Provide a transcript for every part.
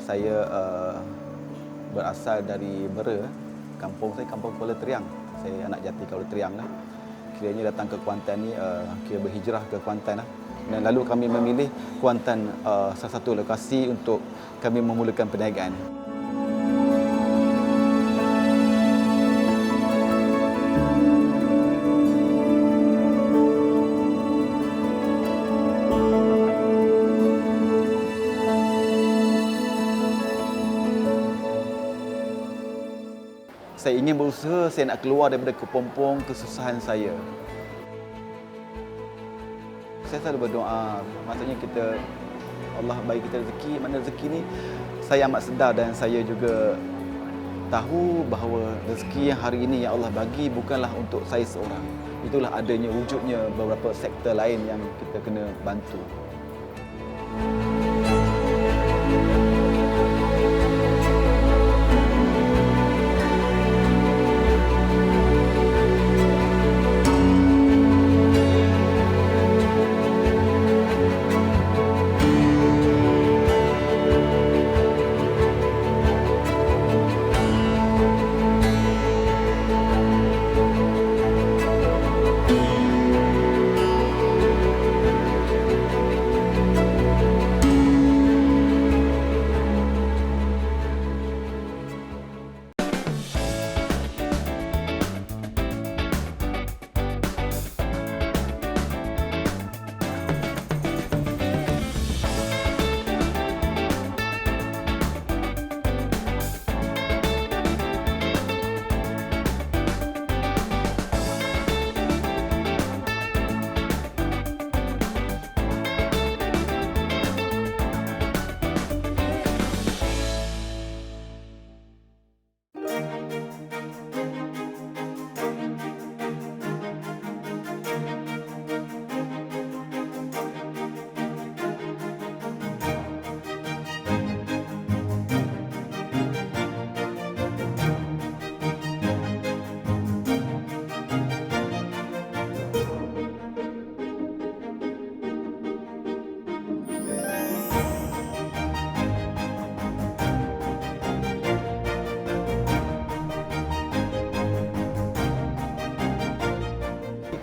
Saya berasal dari Bera. Kampung saya Kampung Kuala Teriang. Saya anak jati Kuala Teriang lah. Kiranya datang ke Kuantan ni kira berhijrah ke Kuantan lah. Dan lalu kami memilih Kuantan salah satu lokasi untuk kami memulakan perniagaan. Saya ingin berusaha, saya nak keluar daripada kepompong kesusahan saya. Saya selalu berdoa, maksudnya Allah bagi kita rezeki, mana rezeki ni saya amat sedar dan saya juga tahu bahawa rezeki yang hari ini yang Allah bagi bukanlah untuk saya seorang. Itulah adanya wujudnya beberapa sektor lain yang kita kena bantu.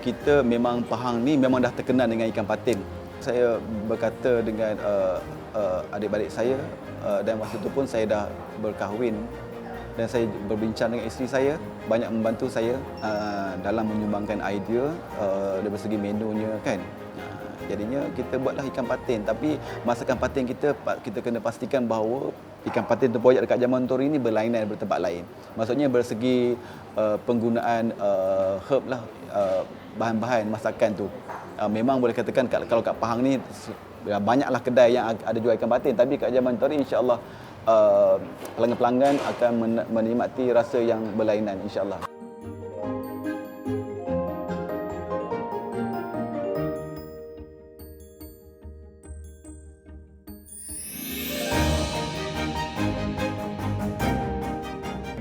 Kita memang Pahang ni memang dah terkenal dengan ikan patin. Saya berkata dengan adik-beradik saya dan masa itu pun saya dah berkahwin dan saya berbincang dengan isteri saya, banyak membantu saya dalam menyumbangkan idea dari segi menunya kan. Jadinya kita buatlah ikan patin, tapi masakan patin kita kena pastikan bahawa ikan patin tempoyak dekat Jamantori ini berlainan daripada tempat lain. Maksudnya bersegi penggunaan herb lah, bahan-bahan masakan tu. Memang boleh katakan kalau kat Pahang ni banyaklah kedai yang ada jual ikan patin, tapi kat Jamantori insya-Allah pelanggan-pelanggan akan menikmati rasa yang berlainan insya-Allah.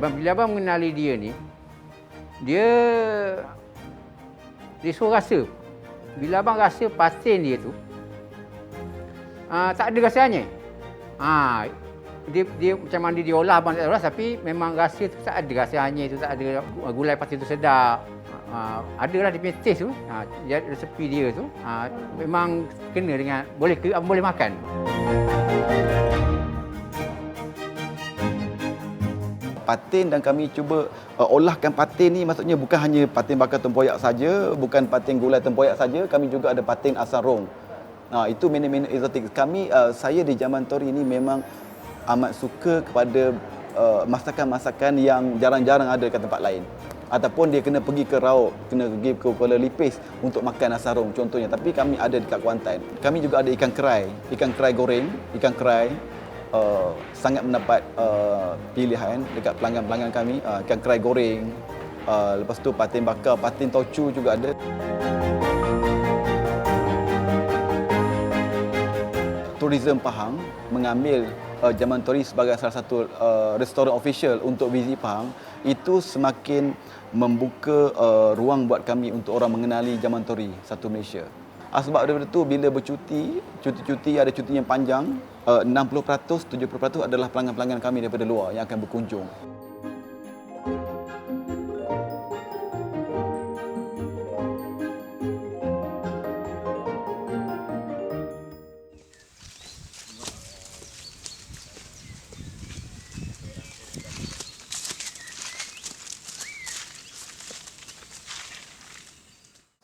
Bila abang mengenali dia ni, dia suruh rasa. Bila abang rasa patin dia tu, tak ada rasanya. Dia macam mana dia olah abang tak tahu lah, tapi memang rasa tu tak ada rasanya, tu tak ada gulai patin tu sedap. Adalah dia punya taste tu, dia resepi dia tu, memang kena dengan boleh makan. Patin dan kami cuba olahkan patin ni, maksudnya bukan hanya patin bakar tempoyak saja, bukan patin gulai tempoyak saja, kami juga ada patin asam rong. Itu menu-menu eksotik. Saya di Jamantori ini memang amat suka kepada masakan-masakan yang jarang-jarang ada kat tempat lain. Ataupun dia kena pergi ke Rauk, kena pergi ke Kuala Lipis untuk makan asam rong contohnya. Tapi kami ada dekat Kuantan. Kami juga ada ikan kerai goreng, ikan kerai. Sangat mendapat pilihan dekat pelanggan-pelanggan kami. Ikan kerai goreng, lepas tu patin bakar, patin tocu juga ada. Tourism Pahang mengambil Jamantori sebagai salah satu restoran official untuk visit Pahang, itu semakin membuka ruang buat kami untuk orang mengenali Jamantori satu Malaysia. Sebab daripada tu bila bercuti, cuti-cuti ada cuti yang panjang, 60%, 70% adalah pelanggan-pelanggan kami daripada luar yang akan berkunjung.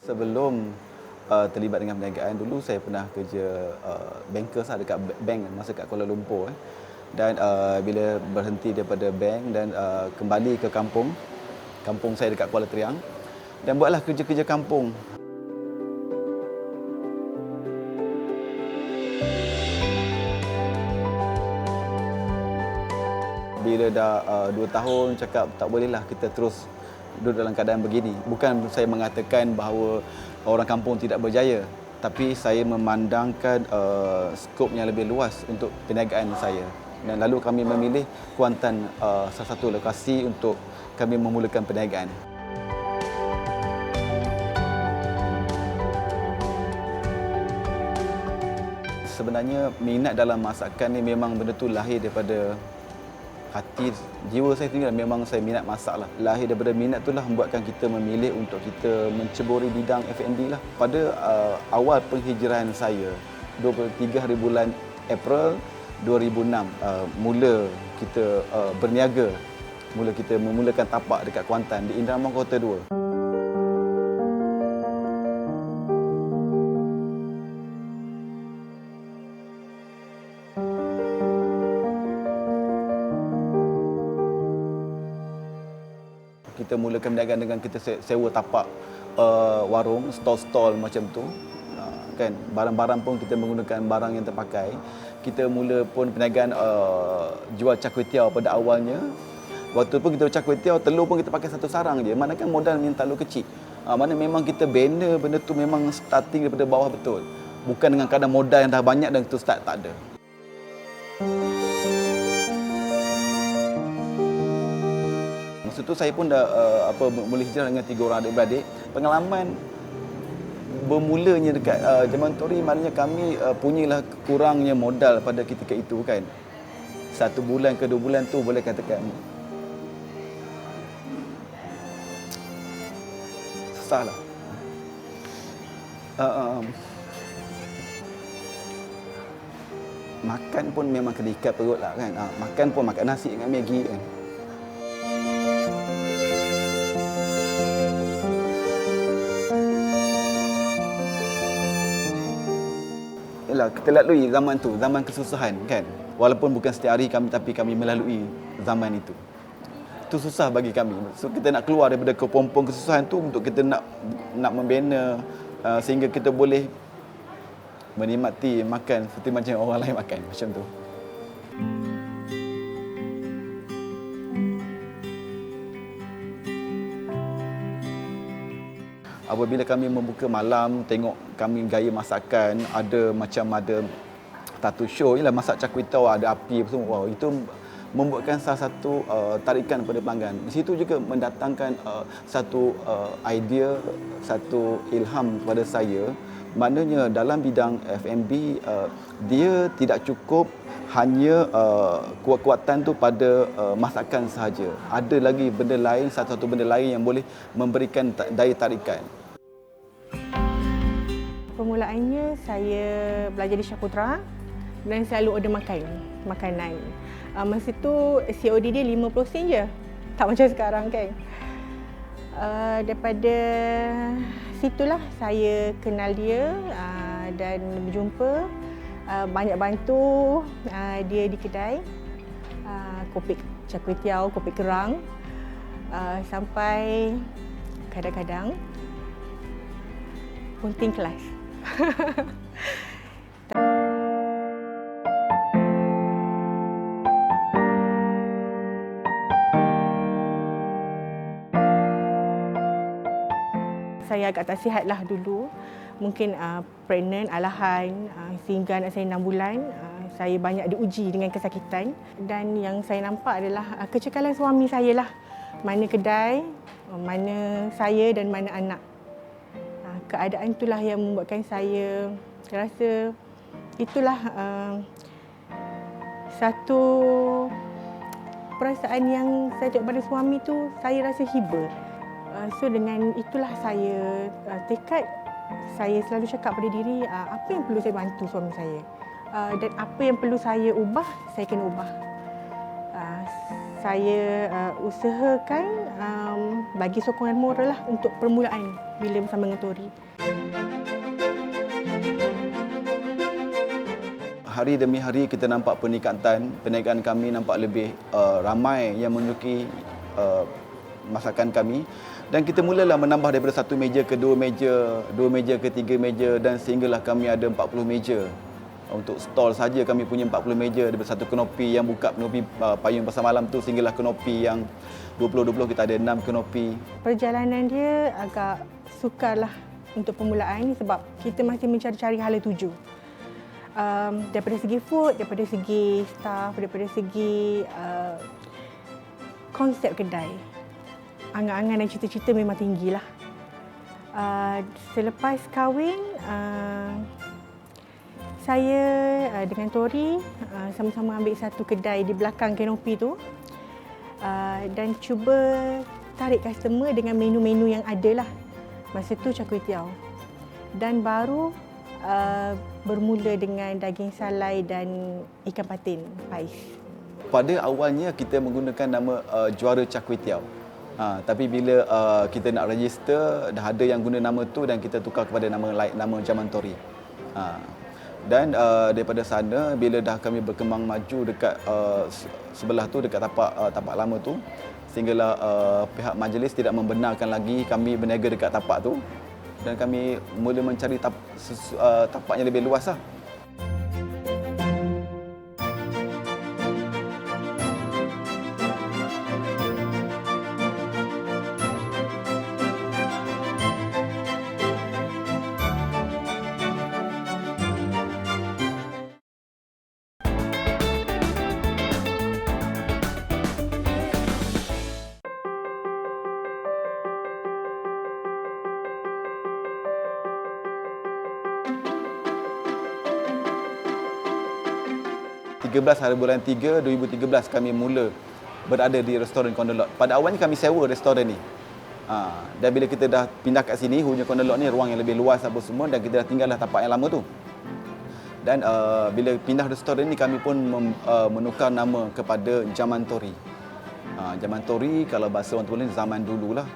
Sebelum terlibat dengan perniagaan, dulu saya pernah kerja banker dekat bank masa kat Kuala Lumpur. Dan bila berhenti daripada bank dan kembali ke kampung saya dekat Kuala Triang, dan buatlah kerja-kerja kampung. Bila dah 2 tahun cakap tak bolehlah kita terus duduk dalam keadaan begini. Bukan saya mengatakan bahawa orang kampung tidak berjaya, tapi saya memandangkan skop yang lebih luas untuk perniagaan saya. Dan lalu kami memilih Kuantan salah satu lokasi untuk kami memulakan perniagaan. Sebenarnya minat dalam masakan ni memang benda tu lahir daripada hati, jiwa saya sendiri. Memang saya minat masak lah. Lahir daripada minat tu lah membuatkan kita memilih untuk kita menceburi bidang F&B lah. Pada awal penghijrahan saya, 23 hari bulan April 2006, mula kita berniaga. Mula kita memulakan tapak dekat Kuantan di Indramayu Kota 2. Kita mulakan perniagaan dengan kita sewa tapak warung, stall-stall macam tu. Kan, barang-barang pun kita menggunakan barang yang terpakai. Kita mula pun perniagaan jual char kway teow pada awalnya. Waktu pun kita char kway teow, telur pun kita pakai satu sarang je. Mana kan modal yang terlalu kecil. Mana memang kita bina benda tu memang starting daripada bawah betul. Bukan dengan kadar modal yang dah banyak dan kita start, tak ada. Masa tu saya pun dah mula hijrah dengan 3 orang adik-beradik. Pengalaman bermulanya dekat Zaman Tori, maknanya kami punyalah kurangnya modal pada ketika itu kan. 1 bulan ke 2 bulan tu boleh katakan susah lah. Makan pun memang kena ikat perut lah kan. Makan pun makan nasi dengan Maggi kan. Yalah, kita lalui zaman tu, zaman kesusahan kan. Walaupun bukan setiap hari tapi kami melalui zaman itu. Itu susah bagi kami. So kita nak keluar daripada kepompong kesusahan tu untuk kita nak membina sehingga kita boleh menikmati makan seperti macam orang lain makan, macam tu. Apabila kami membuka malam, tengok kami gaya masakan, ada tattoo show, ialah masak char kway teow, ada api apa semua. Wow, itu membuatkan salah satu tarikan kepada pelanggan. Di situ juga mendatangkan satu idea, satu ilham kepada saya. Maknanya dalam bidang F&B, dia tidak cukup hanya kuat-kuatan tu pada masakan sahaja. Ada lagi benda lain, satu benda lain yang boleh memberikan daya tarikan. Permulaannya saya belajar di Syaputra dan selalu order makanan. Masa tu COD dia 50 sen je. Tak macam sekarang kan. Daripada situlah saya kenal dia dan berjumpa. Banyak bantu dia di kedai. Kopi char kway teow, kopi kerang. Sampai kadang-kadang punting kelas. Saya agak tak sihat lah dulu. Mungkin pregnant, alahan, sehingga anak saya 6 bulan. Saya banyak diuji dengan kesakitan. Dan yang saya nampak adalah kecekalan suami saya lah. Mana kedai, mana saya dan mana anak. keadaan itulah yang membuatkan saya rasa itulah satu perasaan yang saya tengok pada suami tu, saya rasa hibur. So dengan itulah saya tekad, saya selalu cakap pada diri apa yang perlu saya bantu suami saya. Dan apa yang perlu saya ubah, saya kena ubah. Saya usahakan bagi sokongan moral lah untuk permulaan bila bersama dengan Tori. Hari demi hari kita nampak peningkatan, perniagaan kami nampak lebih ramai yang menyukai masakan kami. Dan kita mulalah menambah daripada 1 meja ke 2 meja, 2 meja ke 3 meja dan sehinggalah kami ada 40 meja. Untuk stall saja kami punya 40 meja, daripada satu kenopi yang buka kenopi payung pasar malam tu sehinggalah kenopi yang 20-20 kita ada 6 kenopi. Perjalanan dia agak sukarlah untuk permulaan sebab kita masih mencari-cari hala tuju. Daripada segi food, daripada segi staff, daripada segi konsep kedai. Angan-angan dan cita-cita memang tinggilah. Selepas kahwin, saya dengan Tori sama-sama ambil satu kedai di belakang kanopi tu dan cuba tarik customer dengan menu-menu yang ada lah. Masa tu char kway teow. Dan baru bermula dengan daging salai dan ikan patin, pais. Pada awalnya kita menggunakan nama Juara Char Kway Teow. Tapi bila kita nak register, dah ada yang guna nama tu dan kita tukar kepada nama Zaman Tori. Dan daripada sana, bila dah kami berkembang maju dekat sebelah tu, dekat tapak lama tu, sehinggalah pihak majlis tidak membenarkan lagi kami berniaga dekat tapak tu. Dan kami mula mencari tapak yang lebih luas lah. Hari bulan 3, 2013 kami mula berada di restoran Condelot. Pada awalnya kami sewa restoran ni. Dan bila kita dah pindah kat sini, hujung Condelot ni ruang yang lebih luas apa semua dan kita dah tinggallah tapak yang lama tu. Dan bila pindah restoran ni kami pun menukar nama kepada Zaman Tori. Zaman Tori kalau bahasa orang tua ni zaman dululah.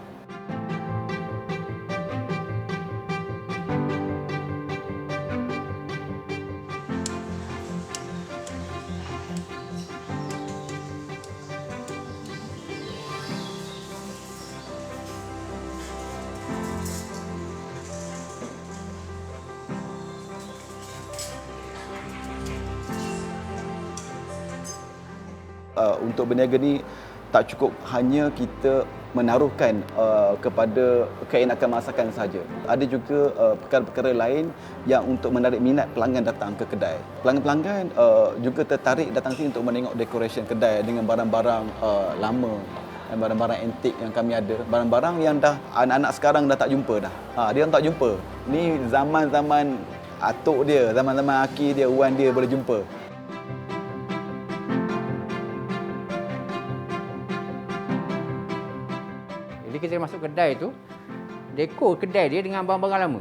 Untuk berniaga ni tak cukup hanya kita menaruhkan kepada keenakan masakan saja. Ada juga perkara-perkara lain yang untuk menarik minat pelanggan datang ke kedai. Pelanggan-pelanggan juga tertarik datang sini untuk menengok decoration kedai dengan barang-barang lama dan barang-barang antik yang kami ada. Barang-barang yang dah anak-anak sekarang dah tak jumpa dah. Dia tak jumpa. Ni zaman-zaman atuk dia, zaman-zaman aki dia, wan dia boleh jumpa. Jadi kita masuk kedai tu, dekor kedai dia dengan barang-barang lama.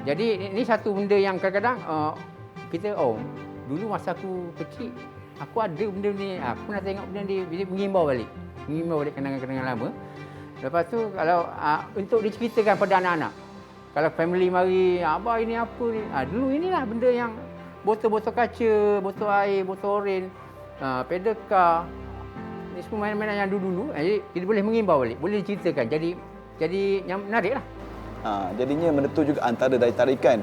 Jadi ini satu benda yang kadang-kadang kita dulu masa aku kecil aku ada benda ni, aku nak tengok benda ni, bila mengimbau balik kenangan-kenangan lama. Lepas tu kalau untuk diceritakan pada anak-anak, kalau family mari, abah ini apa ni, dulu inilah benda yang botol-botol kaca, botol air, botol oren, pedal car. Ini semua mainan yang dulu-dulu, jadi kita boleh mengimbau balik, boleh diceritakan. Jadi yang menarik lah. Jadinya menentu juga antara daya tarikan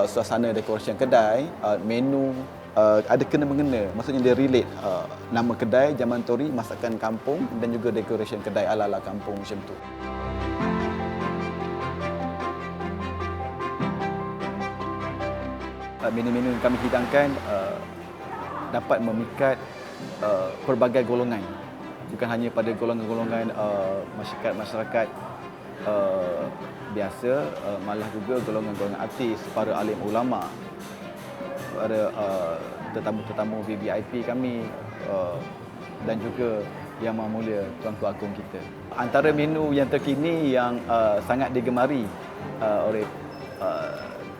suasana dekorasi kedai, menu, ada kena-mengena. Maksudnya dia relate nama kedai, Zaman Tori, masakan kampung dan juga dekorasi kedai ala-ala kampung macam tu. Menu-menu yang kami hidangkan dapat memikat pelbagai golongan. Bukan hanya pada golongan-golongan masyarakat biasa, malah juga golongan-golongan artis, para alim ulama, para tetamu-tetamu VVIP kami, dan juga Yang Maha Mulia Tuanku Agong kita. Antara menu yang terkini yang sangat digemari oleh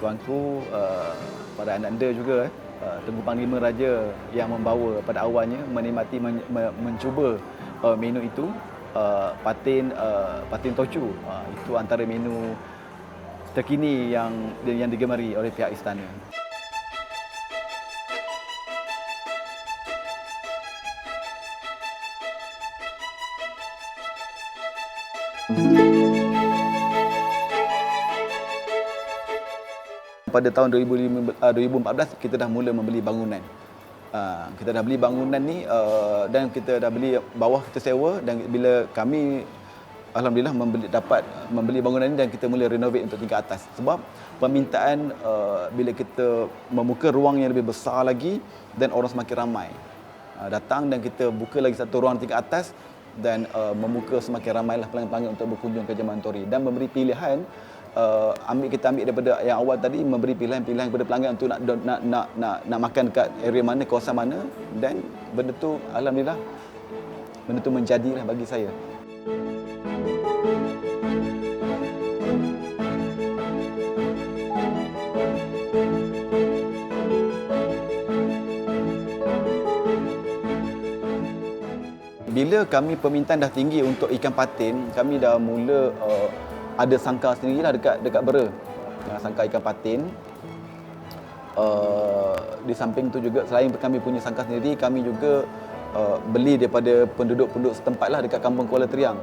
Tuanku, para anda juga, Tengku Panglima Raja yang membawa pada awalnya menikmati mencuba menu itu, patin tocu. Itu antara menu terkini yang digemari oleh pihak istana. Pada tahun 2014 kita dah mula membeli bangunan. Kita dah beli bangunan ni, dan kita dah beli bawah kita sewa, dan bila kami alhamdulillah dapat membeli bangunan ni dan kita mula renovate untuk tingkat atas. Sebab permintaan bila kita membuka ruang yang lebih besar lagi dan orang semakin ramai datang, dan kita buka lagi satu ruang tingkat atas dan membuka semakin ramailah pelanggan-pelanggan untuk berkunjung ke Jemaah Ansori dan memberi pilihan. Kita ambil daripada yang awal tadi, memberi pilihan-pilihan kepada pelanggan untuk nak makan dekat area mana, kawasan mana, dan benda tu alhamdulillah benda tu menjadilah bagi saya. Bila kami permintaan dah tinggi untuk ikan patin, kami dah mula ada sangkar sendirilah dekat Bera. Sangkar ikan patin. Di samping tu juga, selain kami punya sangkar sendiri, kami juga beli daripada penduduk-penduduk setempat lah dekat Kampung Kuala Triang.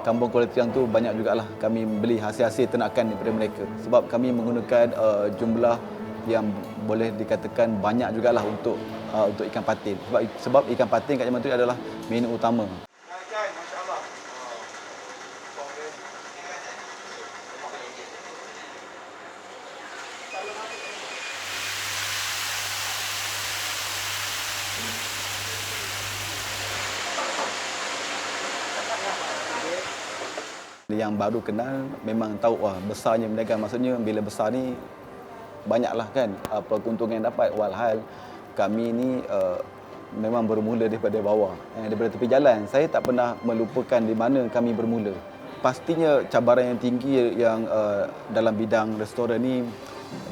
Kampung Kuala Triang tu banyak jugalah kami beli hasil-hasil ternakan daripada mereka. Sebab kami menggunakan jumlah yang boleh dikatakan banyak jugalah untuk ikan patin. Sebab ikan patin kat Jemaah Ansori adalah menu utama. Yang baru kenal memang tahu besarnya berniaga. Maksudnya bila besar ni banyaklah kan apa keuntungan yang dapat. Walhal kami ni memang bermula daripada bawah, daripada tepi jalan. Saya tak pernah melupakan di mana kami bermula. Pastinya cabaran yang tinggi yang dalam bidang restoran ni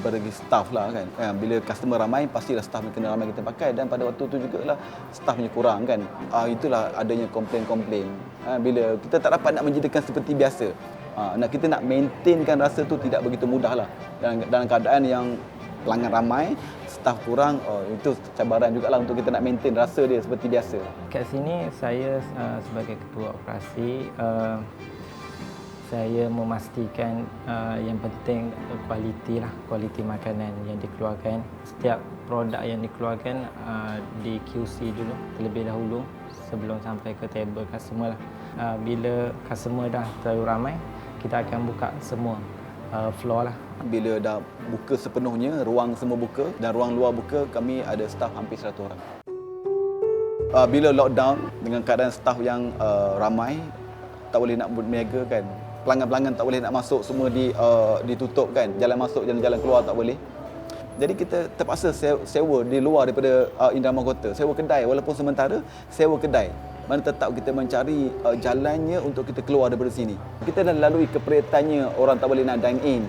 bagi staff lah kan. Bila customer ramai, pastilah staff kena ramai kita pakai, dan pada waktu tu jugalah staffnya kurang kan. Itulah adanya komplain-komplain. Bila kita tak dapat nak menjadikan seperti biasa. Kita nak maintainkan rasa tu tidak begitu mudah lah. Dalam keadaan yang pelanggan ramai, staff kurang, itu cabaran jugalah untuk kita nak maintain rasa dia seperti biasa. Kat sini saya sebagai ketua operasi, saya memastikan yang penting kualiti makanan yang dikeluarkan. Setiap produk yang dikeluarkan di QC dulu terlebih dahulu sebelum sampai ke table customer lah. Bila customer dah terlalu ramai, kita akan buka semua floor lah. Bila dah buka sepenuhnya, ruang semua buka dan ruang luar buka, kami ada staff hampir 100 orang. Bila lockdown dengan keadaan staff yang ramai, tak boleh nak berniaga kan. Pelanggan-pelanggan tak boleh nak masuk, semua ditutup kan. Jalan masuk, jalan keluar tak boleh. Jadi kita terpaksa sewa di luar daripada Indrama Kota. Sewa kedai, walaupun sementara sewa kedai. Mana tetap kita mencari jalannya untuk kita keluar daripada sini. Kita dah lalui keperitannya orang tak boleh nak dine in.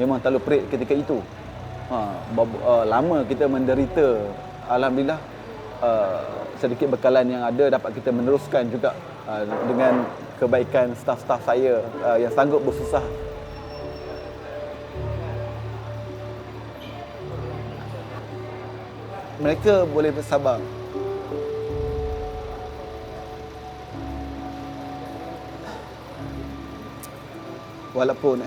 Memang terlalu perit ketika itu. Lama kita menderita. Alhamdulillah sedikit bekalan yang ada dapat kita meneruskan juga dengan kebaikan staf-staf saya yang sanggup bersusah. Mereka boleh bersabar. Walaupun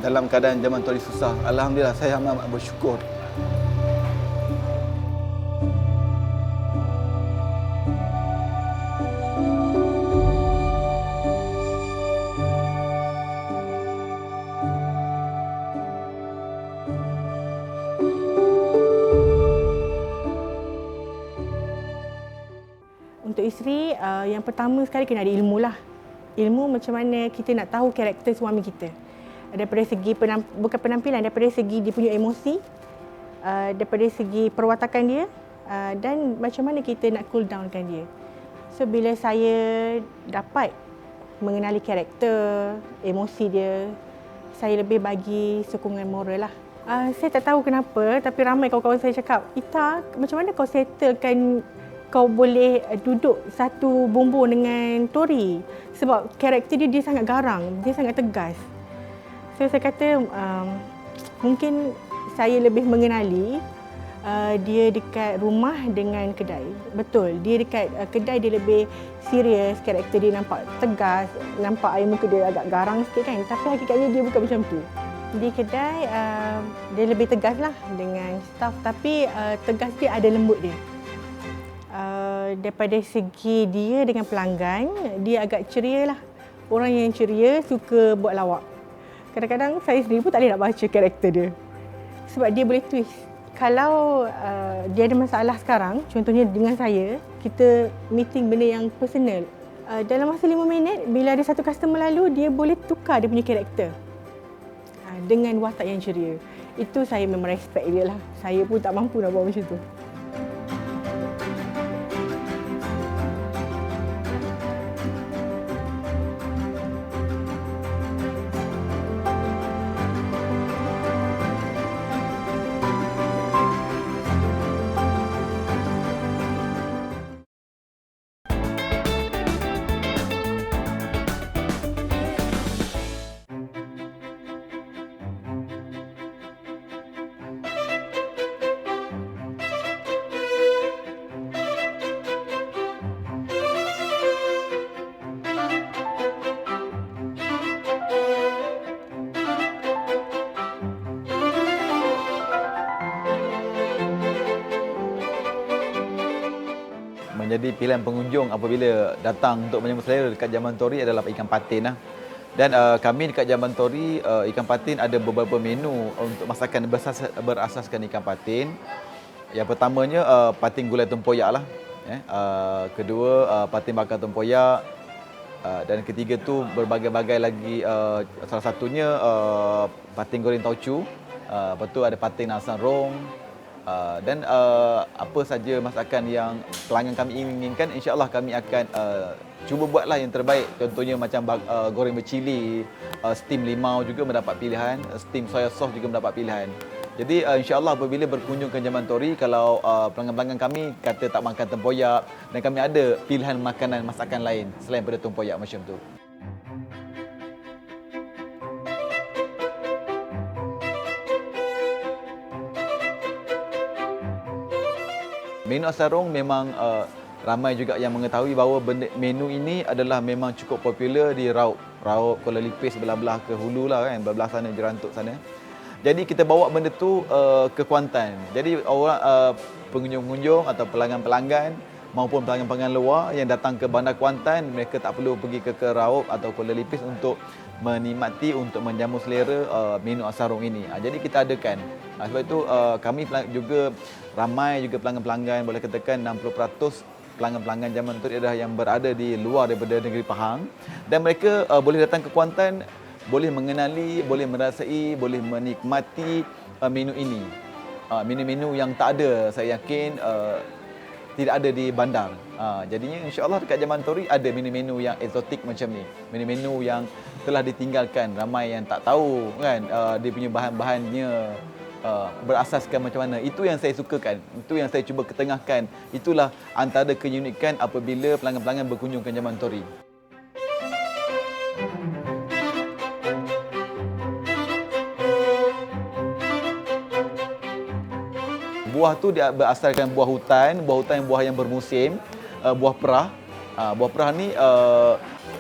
dalam keadaan Jemaah Ansori susah, alhamdulillah saya amat bersyukur. Untuk isteri, yang pertama sekali kena ada ilmu lah. Ilmu macam mana kita nak tahu karakter suami kita. Daripada segi bukan penampilan, daripada segi dia punya emosi, daripada segi perwatakan dia, dan macam mana kita nak cool downkan dia. So bila saya dapat mengenali karakter, emosi dia, saya lebih bagi sokongan moral lah. Saya tak tahu kenapa, tapi ramai kawan-kawan saya cakap, "Ita, macam mana kau settlekan kau boleh duduk satu bumbung dengan Tori?" Sebab karakter dia sangat garang, dia sangat tegas. So saya kata mungkin saya lebih mengenali dia dekat rumah dengan kedai. Betul, dia dekat kedai dia lebih serius, karakter dia nampak tegas, nampak air muka dia agak garang sikit kan. Tapi hakikatnya dia bukan macam tu. Di kedai dia lebih tegas lah dengan staff, tapi tegas dia ada lembut dia. Daripada segi dia dengan pelanggan, dia agak ceria lah. Orang yang ceria suka buat lawak. Kadang-kadang saya sendiri pun tak boleh nak baca karakter dia. Sebab dia boleh twist. Kalau dia ada masalah sekarang, contohnya dengan saya, kita meeting benda yang personal. Dalam masa 5 minit, bila ada satu customer lalu, dia boleh tukar dia punya karakter. Dengan watak yang ceria. Itu saya memang respect dia lah. Saya pun tak mampu nak buat macam tu. Menjadi pilihan pengunjung apabila datang untuk menyambut selera dekat Jamban Tori adalah ikan patin lah. Dan kami dekat Jamban Tori, ikan patin ada beberapa menu untuk masakan berasaskan ikan patin. Yang pertamanya patin gulai tempoyak lah. Kedua patin bakar tempoyak. Dan ketiga tu berbagai-bagai lagi, salah satunya patin goreng tauco. Lepas tu ada patin asam rong. Dan apa saja masakan yang pelanggan kami inginkan, insya-Allah kami akan cuba buatlah yang terbaik. Contohnya macam goreng bercili, steam limau juga mendapat pilihan, steam soya sauce juga mendapat pilihan. Jadi insya-Allah apabila berkunjung ke Jamban Tori, kalau pelanggan-pelanggan kami kata tak makan tempoyak, dan kami ada pilihan makanan masakan lain selain pada tempoyak macam tu. Menu asarong memang ramai juga yang mengetahui bahawa menu ini adalah memang cukup popular di Raub Kuala Lipis belah-belah ke hulu lah kan, belah sana Jerantuk sana. Jadi kita bawa benda tu ke Kuantan. Jadi orang pengunjung-pengunjung atau pelanggan-pelanggan maupun pelanggan-pelanggan luar yang datang ke Bandar Kuantan, mereka tak perlu pergi ke Raub atau Kuala Lipis untuk menikmati, untuk menjamu selera menu asarong ini. Jadi kita adakan. Sebab itu kami juga ramai juga pelanggan-pelanggan, boleh katakan 60% pelanggan-pelanggan Jamban Tori adalah yang berada di luar daripada negeri Pahang, dan mereka boleh datang ke Kuantan, boleh mengenali, boleh merasai, boleh menikmati menu ini. Menu-menu yang tak ada, saya yakin tidak ada di bandar. Jadinya insya-Allah dekat Jamban Tori ada menu-menu yang eksotik macam ni. Menu-menu yang telah ditinggalkan, ramai yang tak tahu kan dia punya bahan-bahannya berasaskan macam mana. Itu yang saya sukakan, itu yang saya cuba ketengahkan. Itulah antara keunikan apabila pelanggan-pelanggan berkunjung ke Jamban Tori. Buah tu dia berasaskan buah hutan yang bermusim, buah perah. Buah perah ni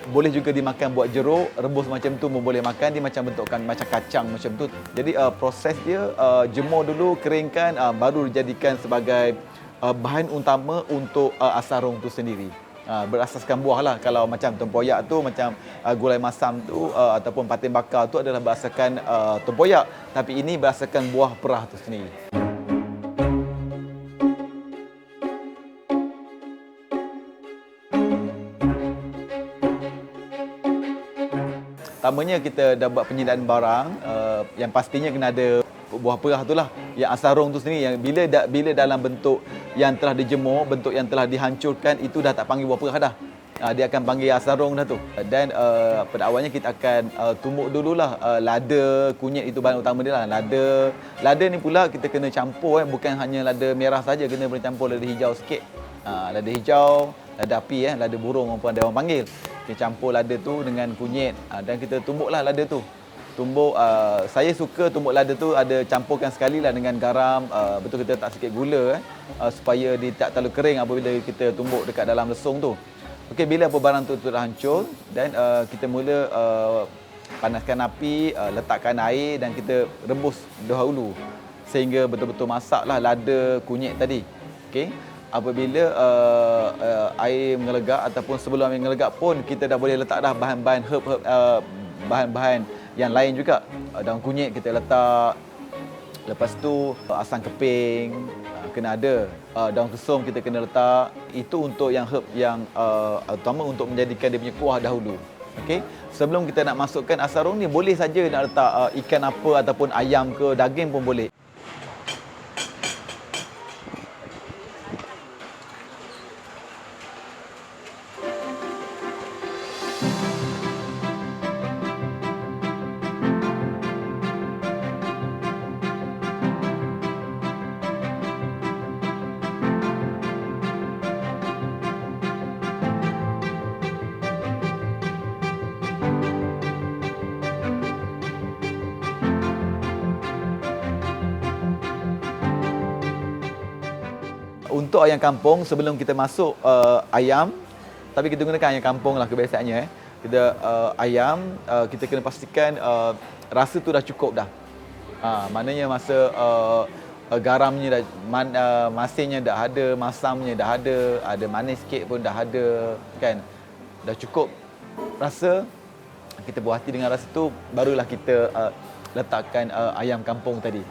boleh juga dimakan buat jeruk, rebus macam tu pun boleh makan, dia macam bentukkan macam kacang macam tu. Jadi proses dia jemur dulu, keringkan, baru dijadikan sebagai bahan utama untuk asarong tu sendiri. Berasaskan buah lah. Kalau macam tempoyak tu, macam gulai masam tu ataupun patin bakar tu adalah berasaskan tempoyak, tapi ini berasaskan buah perah tu sendiri. Pertamanya kita dah buat penyediaan barang, yang pastinya kena ada buah perah tu lah. Yang asarong tu sendiri, yang bila dalam bentuk yang telah dijemur, bentuk yang telah dihancurkan, itu dah tak panggil buah perah dah. Dia akan panggil asarong dah tu. Dan pada awalnya kita akan tumbuk dululah lada, kunyit, itu bahan utama dia lah. Lada ni pula kita kena campur, bukan hanya lada merah saja, kena boleh campur lada hijau sikit. Lada hijau, lada api, lada burung apa ada orang panggil. Kita campur lada tu dengan kunyit, dan kita tumbuklah lada tu. Tumbuk, saya suka tumbuk lada tu ada campurkan sekali lah dengan garam, betul kita tak sikit gula, supaya dia tak terlalu kering apabila kita tumbuk dekat dalam lesung tu. Okey, bila barang tu dah hancur, dan kita mula panaskan api, letakkan air dan kita rebus dahulu sehingga betul-betul masaklah lada, kunyit tadi. Okey. Apabila air mengelegak ataupun sebelum air mengelegak pun kita dah boleh letak dah bahan-bahan herb, bahan-bahan yang lain juga. Daun kunyit kita letak. Lepas tu asam keping kena ada. Daun kesum kita kena letak. Itu untuk yang herb yang utama untuk menjadikan dia punya kuah dahulu. Okey. Sebelum kita nak masukkan asarong ni, boleh saja nak letak ikan apa ataupun ayam ke daging pun boleh. Untuk ayam kampung, sebelum kita masuk ayam, tapi kita gunakan ayam kampung lah kebiasaannya. Kita ayam, kita kena pastikan rasa tu dah cukup dah. Maknanya masa garamnya dah, masinnya dah ada, masamnya dah ada manis sikit pun dah ada, kan? Dah cukup rasa, kita puas hati dengan rasa tu, barulah kita letakkan ayam kampung tadi.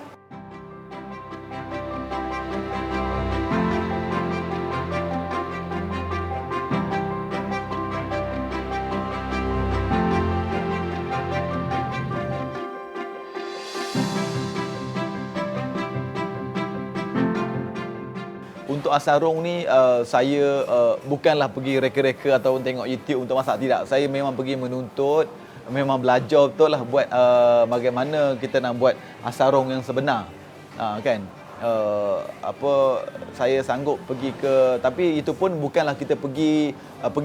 Untuk asarong ni, saya bukanlah pergi reka-reka atau tengok YouTube untuk masak, tidak. Saya memang pergi menuntut, memang belajar betul lah buat bagaimana kita nak buat asarong yang sebenar. Kan? Saya sanggup pergi ke, tapi itu pun bukanlah kita pergi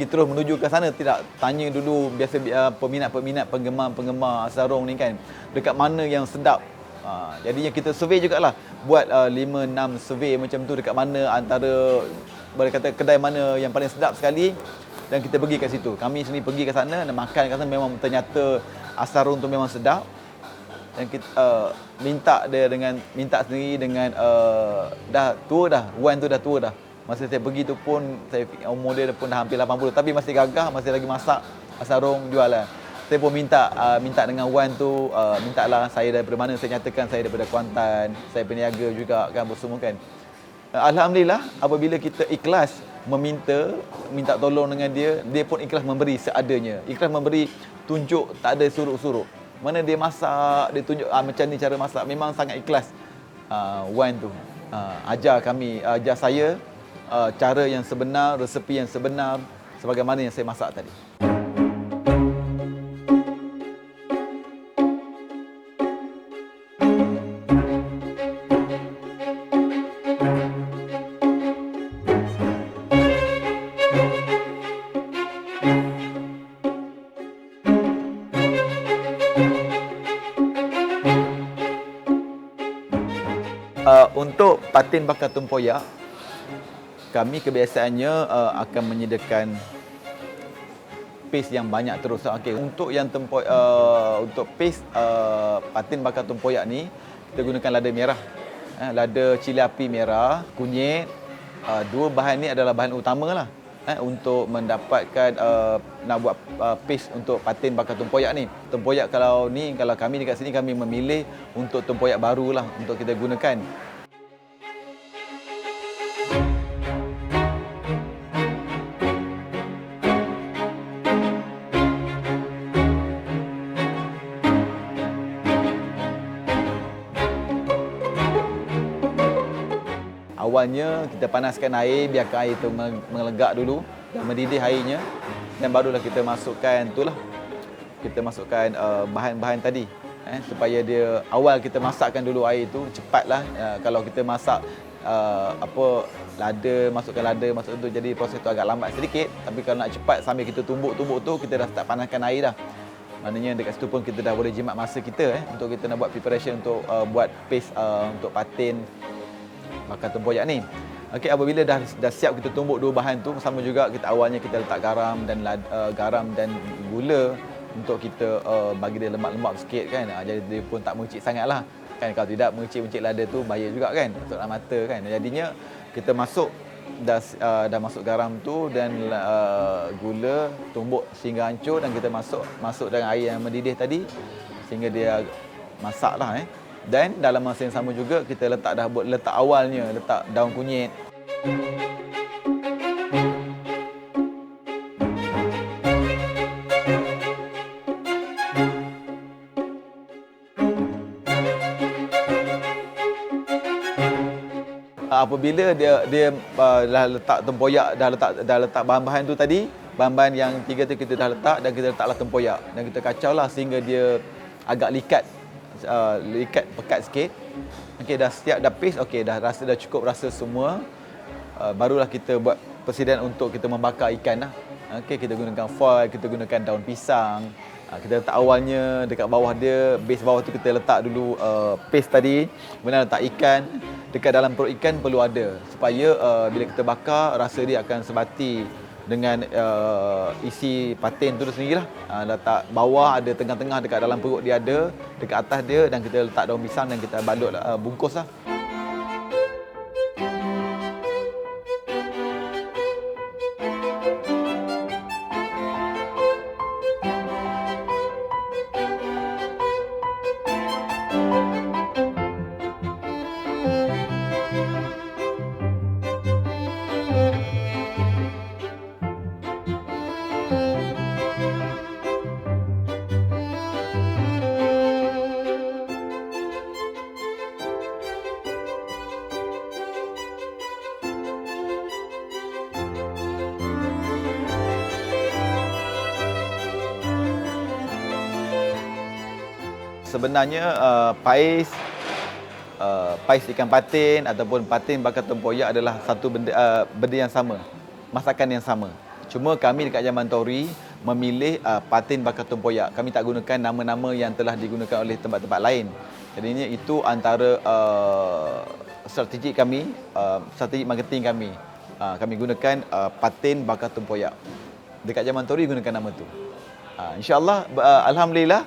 terus menuju ke sana, tidak. Tanya dulu biasa peminat-peminat, penggemar-penggemar asarong ni kan, dekat mana yang sedap. Jadinya kita survey jugalah, buat 5-6 survey macam tu, dekat mana antara, boleh kata kedai mana yang paling sedap sekali, dan kita pergi kat situ. Kami sendiri pergi ke sana dan makan kat sana, memang ternyata asarong tu memang sedap. Dan kita minta sendiri dengan dah tua dah, wan tu dah tua dah. Masa saya pergi tu pun, umur dia pun dah hampir 80, tapi masih gagah, masih lagi masak asarong, jual lah. Saya pun minta dengan wan tu, mintalah saya daripada mana, saya nyatakan saya daripada Kuantan, saya peniaga juga kan, bersemua kan. Alhamdulillah, apabila kita ikhlas minta tolong dengan dia, dia pun ikhlas memberi seadanya. Ikhlas memberi, tunjuk, tak ada suruk-suruk. Mana dia masak, dia tunjuk macam ni cara masak, memang sangat ikhlas. Wan tu ajar saya cara yang sebenar, resepi yang sebenar, sebagaimana yang saya masak tadi. Untuk patin bakar tempoyak, kami kebiasaannya akan menyediakan paste yang banyak terus. Okey, untuk yang untuk paste patin bakar tempoyak ni, kita gunakan lada merah, lada cili api merah, kunyit. Dua bahan ni adalah bahan utama lah untuk mendapatkan nak buat paste untuk patin bakar tempoyak ni. Tempoyak kalau kami dekat sini, kami memilih untuk tempoyak baru lah untuk kita gunakan. awalnya kita panaskan air, biarkan air itu melegak dulu dan mendidih airnya, dan barulah kita masukkan kita masukkan bahan-bahan tadi, supaya dia awal kita masakkan dulu air itu cepatlah. Kalau kita masak masukkan lada tu, jadi proses tu agak lambat sedikit. Tapi kalau nak cepat sambil kita tumbuk tu, kita dah start panaskan air dah. Maknanya dekat situ pun kita dah boleh jimat masa kita untuk kita nak buat preparation untuk buat paste untuk patin bakar tempoyak ni. Okey, apabila dah siap kita tumbuk dua bahan tu, sama juga kita awalnya kita letak garam dan gula untuk kita bagi dia lemak-lemak sikit kan. Jadi dia pun tak mengecik sangatlah. Kan kalau tidak mengecik lada tu bahaya juga kan, masuk dalam mata kan. Jadinya kita dah masuk garam tu dan gula, tumbuk sehingga hancur, dan kita masuk dengan air yang mendidih tadi sehingga dia masaklah. Dan dalam masa yang sama juga kita letak awalnya letak daun kunyit. Apabila dia dah letak tempoyak, dah letak bahan-bahan tu tadi, bahan-bahan yang tiga tu kita dah letak, dan kita letaklah tempoyak dan kita kacaulah sehingga dia agak likat pekat sikit. Okey, dah siap, dah paste. Okey, dah cukup rasa semua. Barulah kita buat persediaan untuk kita membakar ikan lah. Okey, kita gunakan foil, kita gunakan daun pisang. Kita letak awalnya dekat bawah dia, base bawah tu kita letak dulu paste tadi. Kemudian letak ikan. Dekat dalam perut ikan perlu ada, supaya bila kita bakar rasa dia akan sebati dengan isi patin tu sendirilah. Letak bawah ada, tengah-tengah dekat dalam perut dia ada, dekat atas dia, dan kita letak daun pisang dan kita balut bungkuslah. Sebenarnya pais ikan patin ataupun patin bakar tempoyak adalah satu benda yang sama, masakan yang sama. Cuma kami dekat Jamantori memilih patin bakar tempoyak. Kami tak gunakan nama-nama yang telah digunakan oleh tempat-tempat lain. Jadinya itu antara strategi kami, strategi marketing kami. Kami gunakan patin bakar tempoyak. Dekat Jamantori gunakan nama tu. InsyaAllah, alhamdulillah,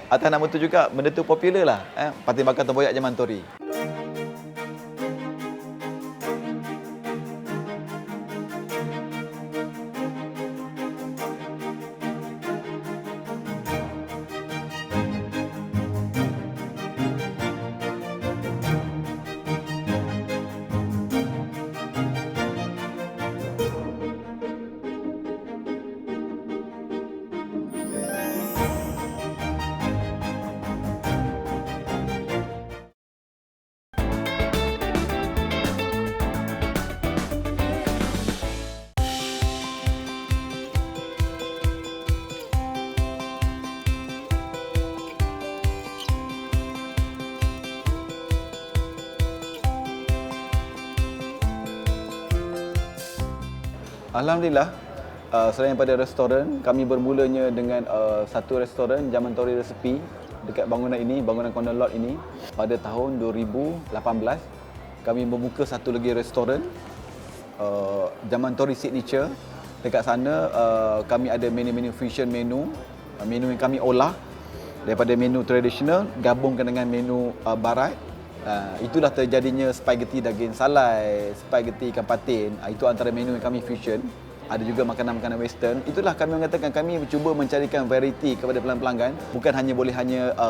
atas nama tu juga benda tu popular lah, patin bakar tempoyak Jamantori. Alhamdulillah, selain daripada restoran, kami bermulanya dengan satu restoran Jamantori Recipe dekat bangunan ini, bangunan corner lot ini. Pada tahun 2018, kami membuka satu lagi restoran, Jamantori Signature. Dekat sana kami ada menu-menu fusion menu yang kami olah daripada menu tradisional gabungkan dengan menu barat. Itulah terjadinya spaghetti daging salai, spaghetti ikan patin. Itu antara menu yang kami fusion. Ada juga makanan-makanan western. Itulah kami mengatakan kami cuba mencarikan variety kepada pelanggan. Bukan hanya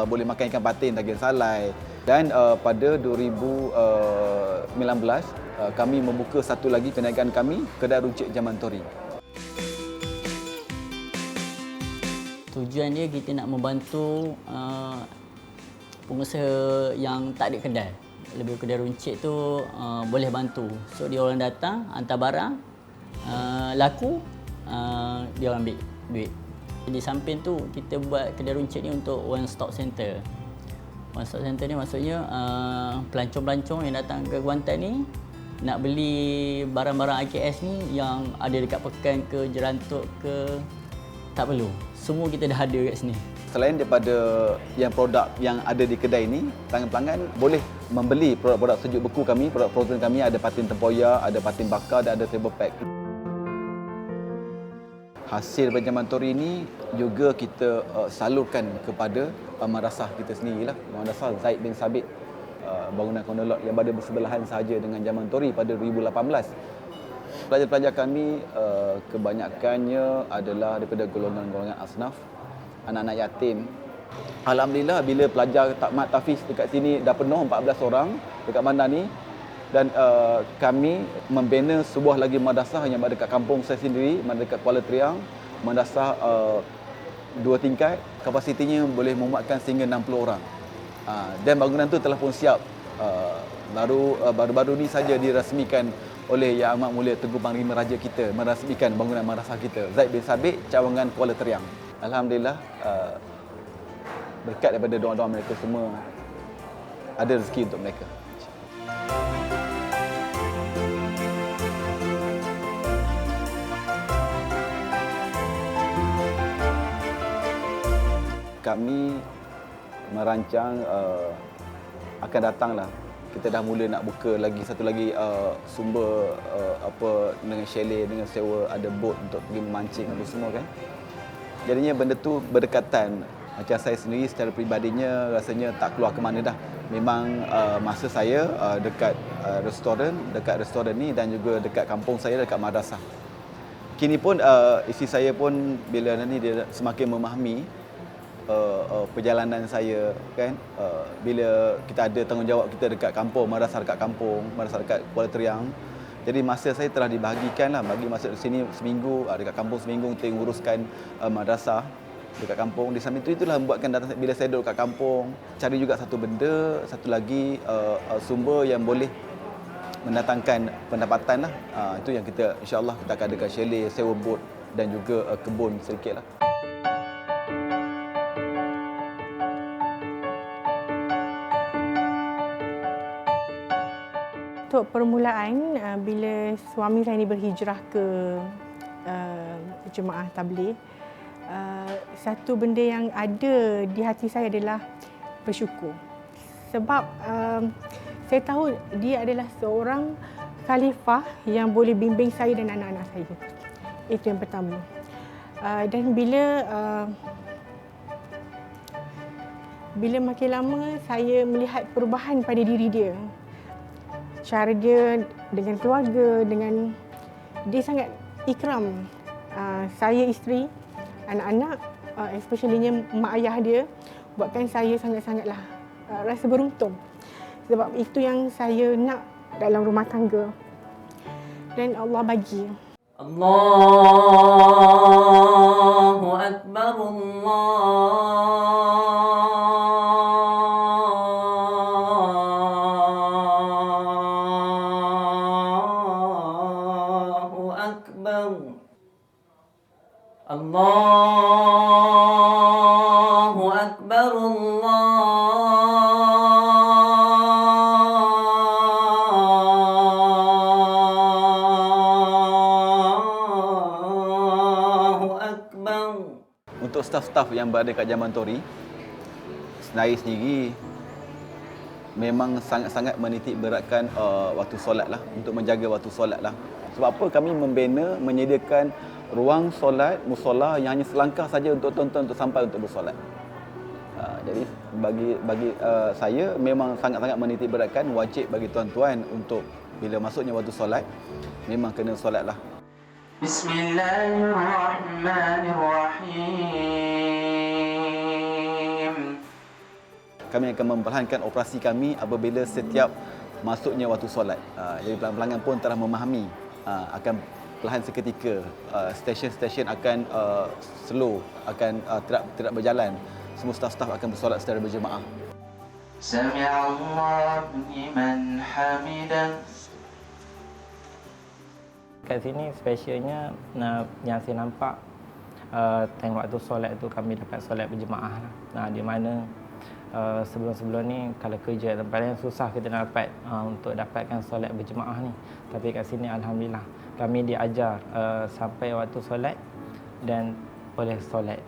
boleh makan ikan patin, daging salai. Dan pada 2019 kami membuka satu lagi perniagaan kami, kedai runcit Jamantori. Tujuan dia kita nak membantu pengusaha yang tak ada kedai. lebih kedai runcit tu boleh bantu. So dia orang datang hantar barang, laku, dia orang ambil duit. Di samping tu kita buat kedai runcit ni untuk one stop center. One stop center ni maksudnya pelancong-pelancong yang datang ke Kuantan ni nak beli barang-barang IKS ni yang ada dekat Pekan ke Jerantuk ke, tak perlu. Semua kita dah ada kat sini. Selain daripada yang produk yang ada di kedai ni, pelanggan-pelanggan boleh membeli produk-produk sejuk beku kami, produk frozen kami, ada patin tempoyak, ada patin bakar dan ada table pack. Hasil daripada Jamantori ini juga kita salurkan kepada madrasah kita sendirilah. Madrasah Zaid bin Sabit, bangunan Kondolok yang berada bersebelahan sahaja dengan Jamantori pada 2018. Pelajar-pelajar kami kebanyakannya adalah daripada golongan-golongan asnaf, anak-anak yatim. Alhamdulillah bila pelajar takmat tahfiz dekat sini dah penuh 14 orang dekat bandar ni, dan kami membina sebuah lagi madrasah yang berada dekat kampung saya sendiri, dekat Kuala Triang, madrasah 2 tingkat, kapasitinya boleh memuatkan sehingga 60 orang. Dan bangunan tu telah pun siap. Baru-baru ni saja dirasmikan oleh Yang Amat Mulia Tengku Panglima Raja kita, merasmikan bangunan madrasah kita, Zaid bin Sabit, cawangan Kuala Triang. Alhamdulillah, berkat daripada doa-doa mereka semua, ada rezeki untuk mereka. Kami merancang akan datanglah. Kita dah mula nak buka lagi satu lagi sumber dengan chalet, dengan sewa ada bot untuk pergi memancing apa semua kan. Jadinya benda tu berdekatan. Macam saya sendiri secara peribadinya rasanya tak keluar ke mana dah. Memang masa saya dekat restoran ni dan juga dekat kampung saya, dekat madrasah. Kini pun isteri saya pun bila ni dia semakin memahami perjalanan saya kan, bila kita ada tanggungjawab kita dekat kampung, madrasah dekat kampung, madrasah dekat Kuala Triang. Jadi masa saya telah dibahagikan lah, bagi masa di sini seminggu, dekat kampung seminggu kita uruskan madrasah dekat kampung. Di samping itu itulah membuatkan datang bila saya duduk kat kampung, cari juga satu benda, satu lagi sumber yang boleh mendatangkan pendapatan lah. Itu yang kita insya-Allah kita akan adakan chalet, sewa bot dan juga kebun sedikit lah. Untuk permulaan, bila suami saya ni berhijrah ke jemaah tabligh, satu benda yang ada di hati saya adalah bersyukur. Sebab saya tahu dia adalah seorang khalifah yang boleh bimbing saya dan anak-anak saya. Itu yang pertama. Dan bila makin lama saya melihat perubahan pada diri dia, cara dia dengan keluarga, dengan dia sangat ikram saya, isteri, anak-anak, especiallynya mak ayah dia, buatkan saya sangat-sangatlah rasa beruntung. Sebab itu yang saya nak dalam rumah tangga. Dan Allah bagi. Allahu Akbar, Allahu Akbar, Allahu Akbar, Allahu Akbar. Untuk staf-staf yang berada kat Jamantori, saya sendiri memang sangat-sangat menitik beratkan waktu solat lah, untuk menjaga waktu solat lah. Sebab apa? Kami membina, menyediakan ruang solat, musola yang hanya selangkah saja untuk tuan-tuan untuk sampai untuk bersolat. Jadi bagi saya memang sangat-sangat menitik beratkan, wajib bagi tuan-tuan untuk bila masuknya waktu solat memang kena solat lah. Bismillahirrahmanirrahim. Kami akan memperlahankan operasi kami apabila setiap masuknya waktu solat. Jadi pelanggan pun telah memahami, akan perlahan seketika stesen-stesen akan slow, akan tidak berjalan. Semua staf-staf akan bersolat secara berjemaah. سمع الله لمن حمده. Kat sini specialnya yang saya nampak tengok waktu solat tu kami dapat solat berjemaah lah. Di mana sebelum-sebelum ni kalau kerja tempat lain susah kita nak dapat untuk dapatkan solat berjemaah ni. Tapi kat sini alhamdulillah kami diajar sampai waktu solat dan boleh solat.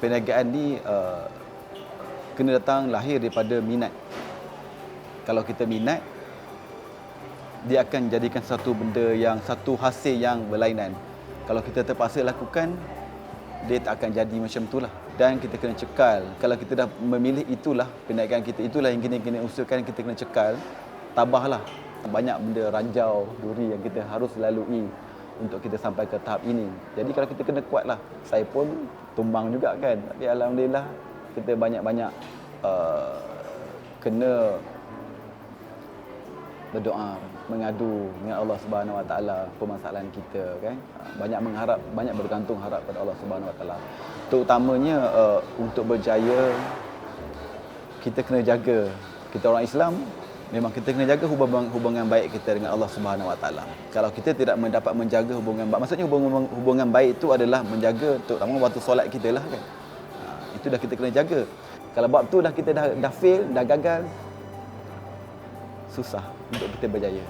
Perniagaan ni kena datang lahir daripada minat. Kalau kita minat, dia akan jadikan satu benda yang satu hasil yang berlainan. Kalau kita terpaksa lakukan, dia tak akan jadi macam itulah. Dan kita kena cekal. Kalau kita dah memilih itulah perniagaan kita, itulah yang kena usahakan, kita kena cekal. Tabahlah. Banyak benda ranjau, duri yang kita harus lalui untuk kita sampai ke tahap ini. Jadi kalau kita kena kuatlah. Saya pun tumbang juga kan. Tapi alhamdulillah kita banyak-banyak kena berdoa, mengadu dengan Allah Subhanahu Wa Taala permasalahan kita kan. Banyak mengharap, banyak bergantung harap pada Allah Subhanahu Wa Taala. Terutamanya untuk berjaya kita kena jaga. Kita orang Islam memang kita kena jaga hubungan baik kita dengan Allah Subhanahu Wa Taala. Kalau kita tidak mendapat menjaga hubungan baik, maksudnya hubungan baik itu adalah menjaga terutama waktu solat kita lah kan. Itu dah kita kena jaga. Kalau bab tu dah kita dah fail, dah gagal, susah untuk kita berjaya.